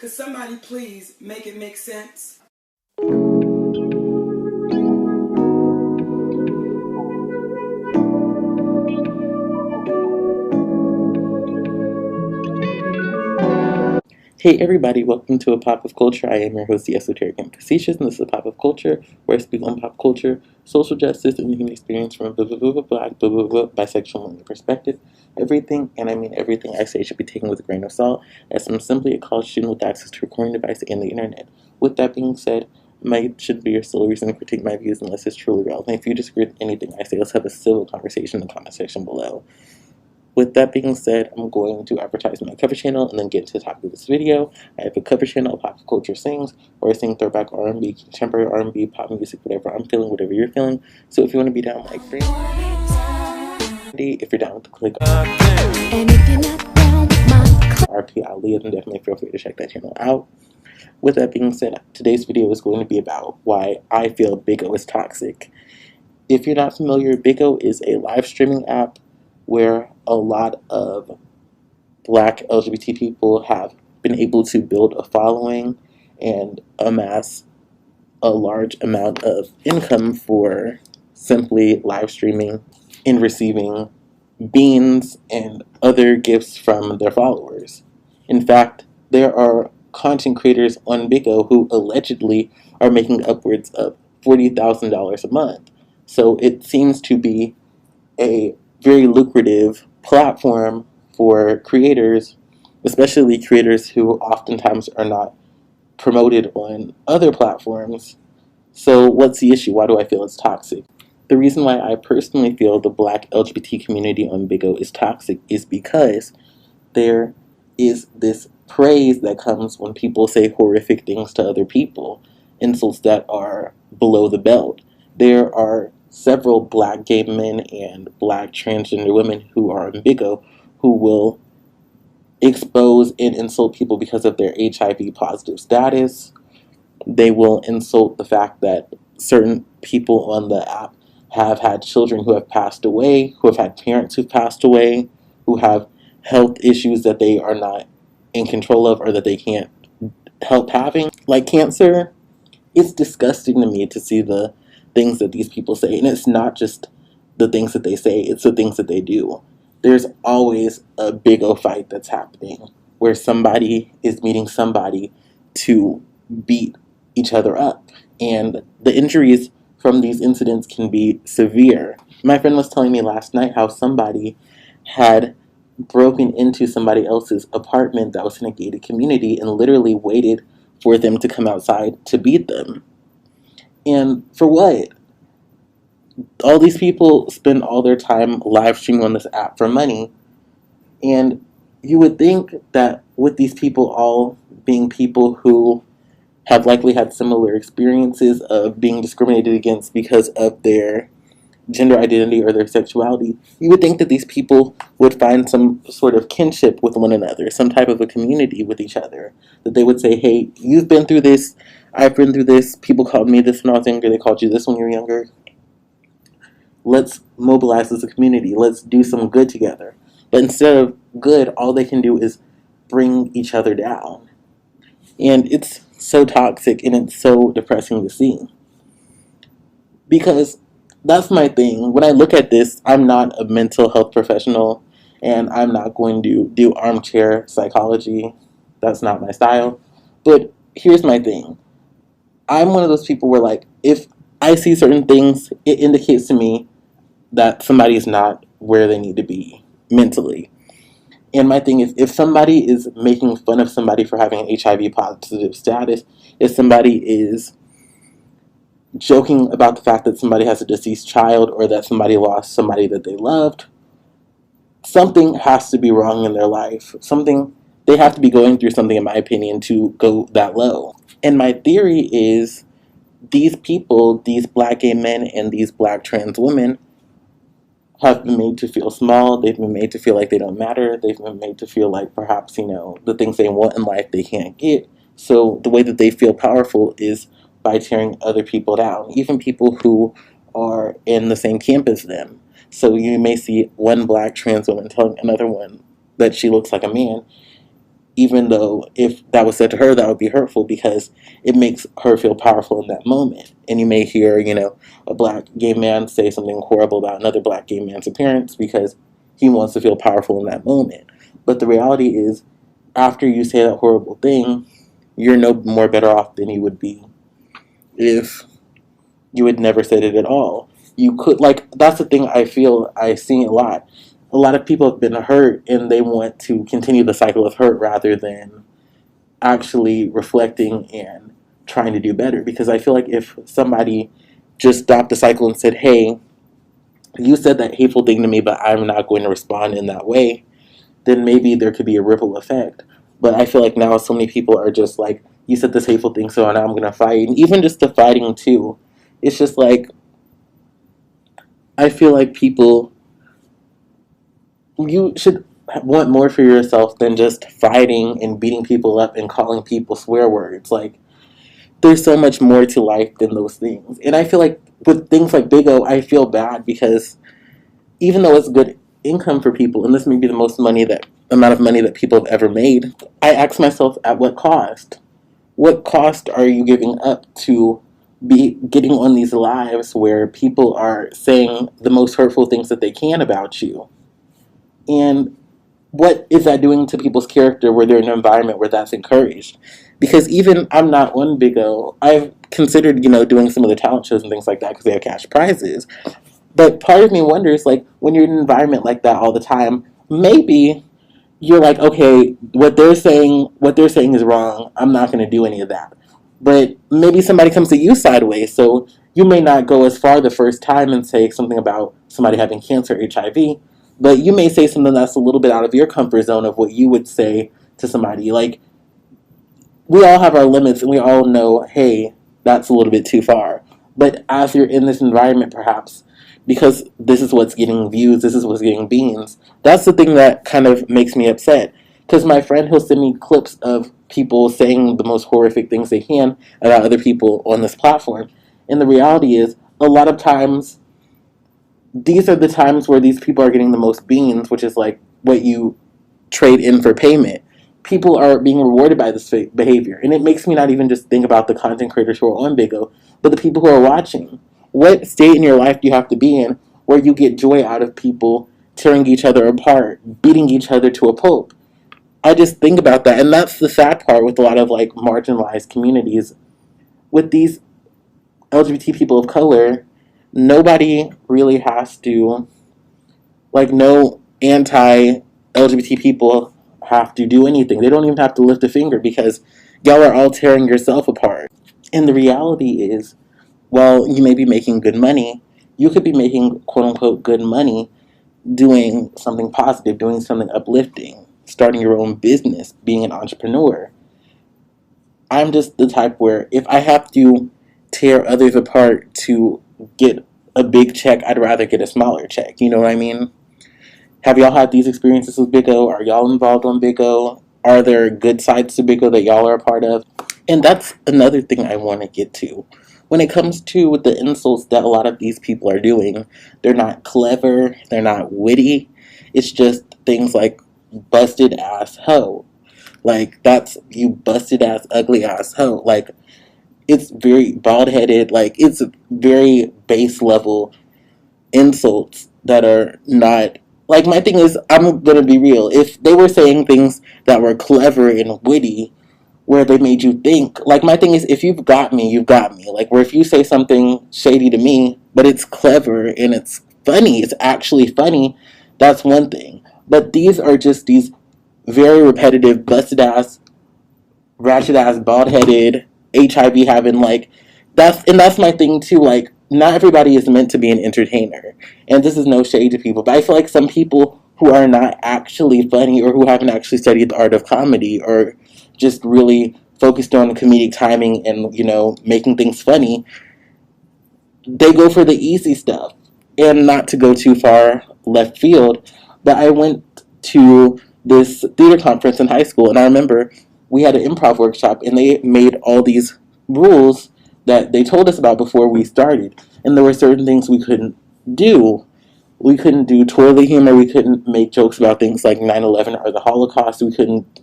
Could somebody please make it make sense? Hey everybody, welcome to A Pop of Culture. I am your host, the Esoteric and Facetious, and this is A Pop of Culture, where I speak on pop culture, social justice, and the human experience from a Black, bisexual, woman perspective. Everything, and I mean everything I say, should be taken with a grain of salt, as I'm simply a college student with access to a recording device and the internet. With that being said, should be your sole reason to critique my views unless it's truly relevant. If you disagree with anything I say, let's have a civil conversation in the comment section below. With that being said, I'm going to advertise my cover channel and then get to the topic of this video. I have a cover channel, Pop Culture Sings, where I sing throwback R&B, contemporary R&B, pop music, whatever I'm feeling, whatever you're feeling. So if you want to be down like free, if you're down with the click and if you're not down with my RP Ali, then definitely feel free to check that channel out. With that being said, today's video is going to be about why I feel BIGO is toxic. If you're not familiar, BIGO is a live streaming app where a lot of Black LGBT people have been able to build a following and amass a large amount of income for simply live streaming and receiving beans and other gifts from their followers. In fact, there are content creators on BIGO who allegedly are making upwards of $40,000 a month. So it seems to be a very lucrative platform for creators, especially creators who oftentimes are not promoted on other platforms. So what's the issue? Why do I feel it's toxic? The reason why I personally feel the Black LGBT community on BIGO is toxic is because there is this praise that comes when people say horrific things to other people, insults that are below the belt. There are several Black gay men and Black transgender women who are on BIGO who will expose and insult people because of their HIV positive status. They will insult the fact that certain people on the app have had children who have passed away, who have had parents who've passed away, who have health issues that they are not in control of or that they can't help having, like cancer. It's disgusting to me to see the things that these people say, and it's not just the things that they say, it's the things that they do. There's always a BIGO fight that's happening where somebody is meeting somebody to beat each other up, and the injuries from these incidents can be severe. My friend was telling me last night how somebody had broken into somebody else's apartment that was in a gated community and literally waited for them to come outside to beat them. And for what? All these people spend all their time live streaming on this app for money, and you would think that with these people all being people who have likely had similar experiences of being discriminated against because of their gender identity or their sexuality, you would think that these people would find some sort of kinship with one another, some type of a community with each other. That they would say, hey, you've been through this, I've been through this, people called me this when I was younger, they called you this when you were younger. Let's mobilize as a community, let's do some good together. But instead of good, all they can do is bring each other down. And it's so toxic and it's so depressing to see. Because that's my thing. When I look at this, I'm not a mental health professional, and I'm not going to do armchair psychology. That's not my style. But here's my thing. I'm one of those people where, like, if I see certain things, it indicates to me that somebody is not where they need to be mentally. And my thing is, if somebody is making fun of somebody for having an HIV positive status, if somebody is joking about the fact that somebody has a deceased child or that somebody lost somebody that they loved, something has to be wrong in their life. They have to be going through something, in my opinion, to go that low. And my theory is these people, these Black gay men and these Black trans women, have been made to feel small. They've been made to feel like they don't matter. They've been made to feel like perhaps, the things they want in life they can't get. So the way that they feel powerful is by tearing other people down, even people who are in the same camp as them. So you may see one Black trans woman telling another one that she looks like a man, even though if that was said to her, that would be hurtful because it makes her feel powerful in that moment. And you may hear, a black gay man say something horrible about another black gay man's appearance because he wants to feel powerful in that moment. But the reality is, after you say that horrible thing, you're no more better off than you would be if you had never said it at all. You could, that's the thing I feel I see a lot. A lot of people have been hurt and they want to continue the cycle of hurt rather than actually reflecting and trying to do better. Because I feel like if somebody just stopped the cycle and said, hey, you said that hateful thing to me, but I'm not going to respond in that way, then maybe there could be a ripple effect. But I feel like now so many people are just like, you said this hateful thing, so now I'm going to fight. And even just the fighting too, it's just like, I feel like you should want more for yourself than just fighting and beating people up and calling people swear words. Like, there's so much more to life than those things. And I feel like with things like BIGO, I feel bad because even though it's good income for people, and this may be the most amount of money that people have ever made, I ask myself, at what cost? What cost are you giving up to be getting on these lives where people are saying the most hurtful things that they can about you? And what is that doing to people's character where they're in an environment where that's encouraged? Because even I'm not on BIGO, I've considered, doing some of the talent shows and things like that because they have cash prizes. But part of me wonders, when you're in an environment like that all the time, maybe you're like, okay, what they're saying is wrong. I'm not going to do any of that. But maybe somebody comes to you sideways, so you may not go as far the first time and say something about somebody having cancer, HIV, but you may say something that's a little bit out of your comfort zone of what you would say to somebody. Like, we all have our limits, and we all know, hey, that's a little bit too far. But as you're in this environment, perhaps, because this is what's getting views, this is what's getting beans, that's the thing that kind of makes me upset. Because my friend, he'll send me clips of people saying the most horrific things they can about other people on this platform. And the reality is, a lot of times, these are the times where these people are getting the most beans, which is like what you trade in for payment. People are being rewarded by this behavior. And it makes me not even just think about the content creators who are on BIGO, but the people who are watching. What state in your life do you have to be in where you get joy out of people tearing each other apart, beating each other to a pulp? I just think about that. And that's the sad part with a lot of marginalized communities. With these LGBT people of color, nobody really has to, no anti-LGBT people have to do anything. They don't even have to lift a finger because y'all are all tearing yourself apart. And the reality is, while you may be making good money, you could be making quote-unquote good money doing something positive, doing something uplifting, starting your own business, being an entrepreneur. I'm just the type where if I have to tear others apart to get a big check, I'd rather get a smaller check. You know what I mean? Have y'all had these experiences with BIGO? Are y'all involved on BIGO? Are there good sides to BIGO that y'all are a part of? And that's another thing I want to get to. When it comes to the insults that a lot of these people are doing, they're not clever, they're not witty. It's just things like busted ass hoe. That's you busted ass, ugly ass hoe. It's very bald headed, it's very base level insults that are not. My thing is, I'm gonna be real. If they were saying things that were clever and witty, where they made you think, my thing is, if you've got me, you've got me. Where if you say something shady to me, but it's clever and it's funny, it's actually funny, that's one thing. But these are just these very repetitive, busted ass, ratchet ass, bald headed, HIV having, that's my thing too. Not everybody is meant to be an entertainer, and this is no shade to people, but I feel like some people who are not actually funny or who haven't actually studied the art of comedy or just really focused on comedic timing and making things funny, they go for the easy stuff. And not to go too far left field, but I went to this theater conference in high school, and I remember we had an improv workshop, and they made all these rules that they told us about before we started. And there were certain things we couldn't do. We couldn't do toilet humor. We couldn't make jokes about things like 9/11 or the Holocaust. We couldn't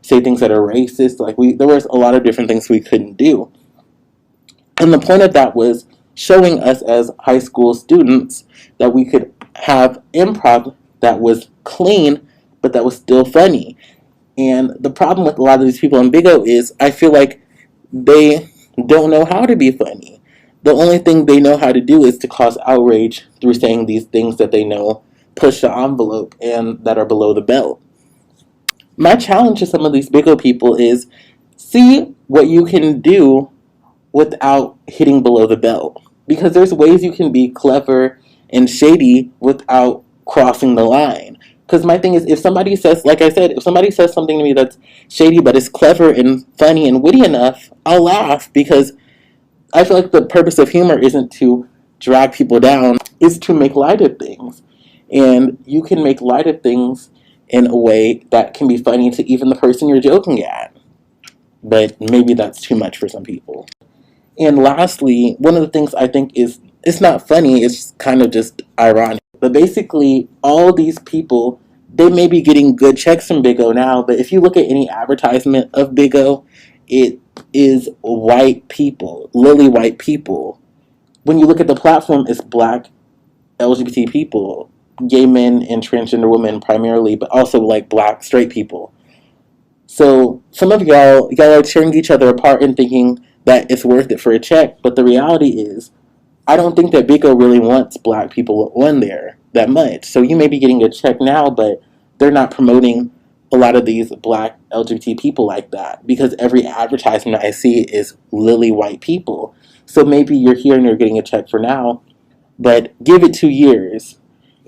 say things that are racist. Like, there was a lot of different things we couldn't do. And the point of that was showing us as high school students that we could have improv that was clean, but that was still funny. And the problem with a lot of these people in BIGO is I feel like they don't know how to be funny. The only thing they know how to do is to cause outrage through saying these things that they know push the envelope and that are below the belt. My challenge to some of these BIGO people is see what you can do without hitting below the belt. Because there's ways you can be clever and shady without crossing the line. Because my thing is, if somebody says, like I said, if somebody says something to me that's shady but is clever and funny and witty enough, I'll laugh, because I feel like the purpose of humor isn't to drag people down, it's to make light of things. And you can make light of things in a way that can be funny to even the person you're joking at. But maybe that's too much for some people. And lastly, one of the things I think is, it's not funny, it's kind of just ironic. But basically, all these people, they may be getting good checks from BIGO now, but if you look at any advertisement of BIGO, it is white people, lily white people. When you look at the platform, it's Black LGBT people, gay men and transgender women primarily, but also like Black straight people. So some of y'all are tearing each other apart and thinking that it's worth it for a check, but the reality is, I don't think that BIGO really wants Black people on there that much. So you may be getting a check now, but they're not promoting a lot of these Black LGBT people like that, because every advertisement I see is lily white people. So maybe you're here and you're getting a check for now, but give it 2 years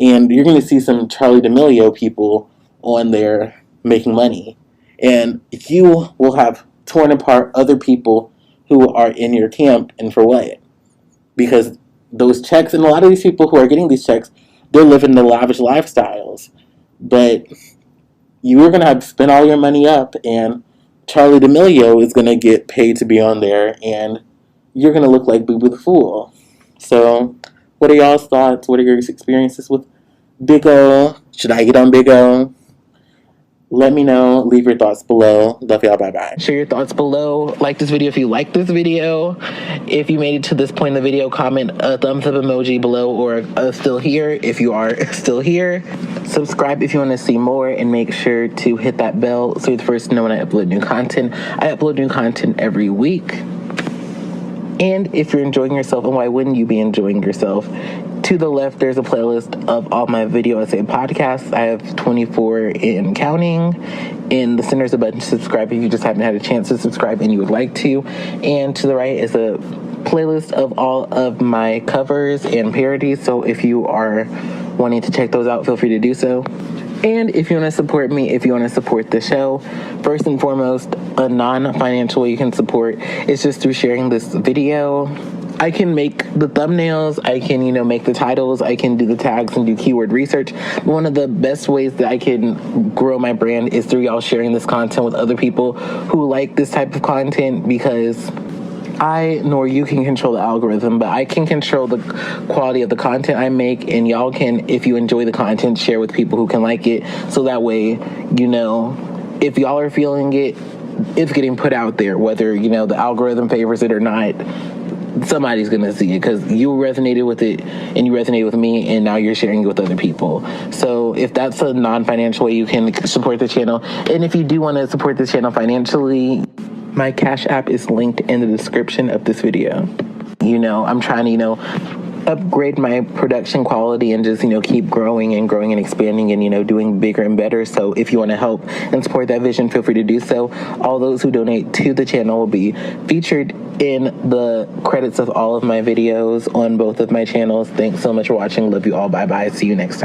and you're going to see some Charli D'Amelio people on there making money. And you will have torn apart other people who are in your camp, and for what? Because those checks, and a lot of these people who are getting these checks, they're living the lavish lifestyles. But you're going to have to spend all your money up, and Charli D'Amelio is going to get paid to be on there, and you're going to look like Boo Boo the Fool. So, what are y'all's thoughts? What are your experiences with BIGO? Should I get on BIGO? Let me know. Leave your thoughts below. Love y'all. Bye-bye. Share your thoughts below. Like this video if you like this video. If you made it to this point in the video, comment a thumbs up emoji below, or a still here if you are still here. Subscribe if you want to see more, and make sure to hit that bell so you're the first to know when I upload new content. I upload new content every week. And if you're enjoying yourself, and why wouldn't you be enjoying yourself? To the left, there's a playlist of all my video essay podcasts. I have 24 and counting. In the center is a button to subscribe if you just haven't had a chance to subscribe and you would like to. And to the right is a playlist of all of my covers and parodies. So if you are wanting to check those out, feel free to do so. And if you want to support me, if you want to support the show, first and foremost, a non-financial way you can support is just through sharing this video. I can make the thumbnails, I can, make the titles, I can do the tags and do keyword research. But one of the best ways that I can grow my brand is through y'all sharing this content with other people who like this type of content, because I nor you can control the algorithm, but I can control the quality of the content I make, and y'all can, if you enjoy the content, share with people who can like it, so that way, if y'all are feeling it, it's getting put out there, whether, the algorithm favors it or not. Somebody's gonna see it because you resonated with it and you resonated with me, and now you're sharing it with other people. So if that's a non-financial way you can support the channel, and if you do want to support this channel financially, my Cash App is linked in the description of this video. I'm trying to, upgrade my production quality and just, keep growing and expanding and, doing bigger and better. So if you want to help and support that vision, feel free to do so. All those who donate to the channel will be featured in the credits of all of my videos on both of my channels. Thanks so much for watching. Love you all. Bye-bye. See you next time.